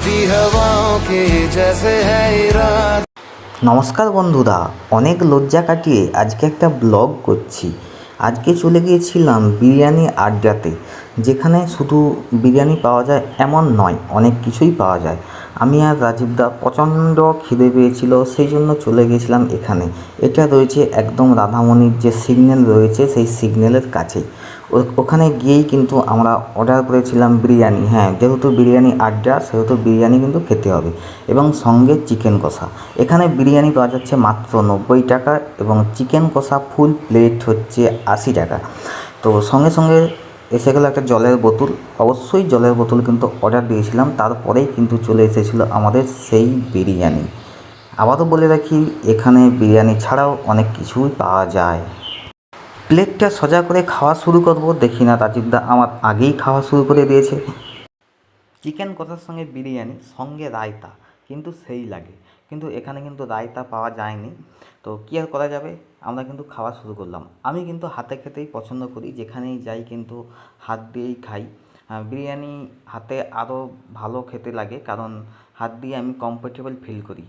बहती हवाओं के जैसे है इरादा। নমস্কার বন্ধুরা, অনেক লজ্জা কাটিয়ে আজকে একটা ব্লগ করছি। আজকে চলে গিয়েছিলাম বিরিয়ানি আড্ডাতে, যেখানে শুধু বিরিয়ানি পাওয়া যায় এমন নয়, অনেক কিছুই পাওয়া যায়। আমি আর রাজীবদা প্রচণ্ড খিদে পেয়েছিল, সেই জন্য চলে গিয়েছিলাম এখানে। এটা রয়েছে একদম রাধামণির যে সিগন্যাল রয়েছে সেই সিগন্যালের কাছেই। ওখানে গিয়েই কিন্তু আমরা অর্ডার করেছিলাম বিরিয়ানি। হ্যাঁ, যেহেতু বিরিয়ানি আড্ডা সেহেতু বিরিয়ানি কিন্তু খেতে হবে, এবং সঙ্গে চিকেন কষা। এখানে বিরিয়ানি পাওয়া যাচ্ছে মাত্র 90 টাকা, এবং চিকেন কষা ফুল প্লেট হচ্ছে 80 টাকা। তো সঙ্গে সঙ্গে এসে গেলো একটা জলের বোতল। অবশ্যই জলের বোতল কিন্তু অর্ডার দিয়েছিলাম, তারপরেই কিন্তু চলে এসেছিলো আমাদের সেই বিরিয়ানি। আবারও বলে রাখি, এখানে বিরিয়ানি ছাড়াও অনেক কিছুই পাওয়া যায়। প্লেটটা সোজা করে খাওয়া শুরু করব, দেখি না রাজীবদা আমার আগেই খাওয়া শুরু করে দিয়েছে। চিকেন কষার সঙ্গে বিরিয়ানি, সঙ্গে রায়তা, কিন্তু সেই লাগে। কিন্তু এখানে কিন্তু রায়তা পাওয়া যায়নি, তো কী আর করা যাবে, আমরা কিন্তু খাওয়া শুরু করলাম। আমি কিন্তু হাতে খেতেই পছন্দ করি, যেখানেই যাই কিন্তু হাত দিয়েই খাই। বিরিয়ানি হাতে আরও ভালো খেতে লাগে, কারণ হাত দিয়ে আমি কমফোর্টেবল ফিল করি।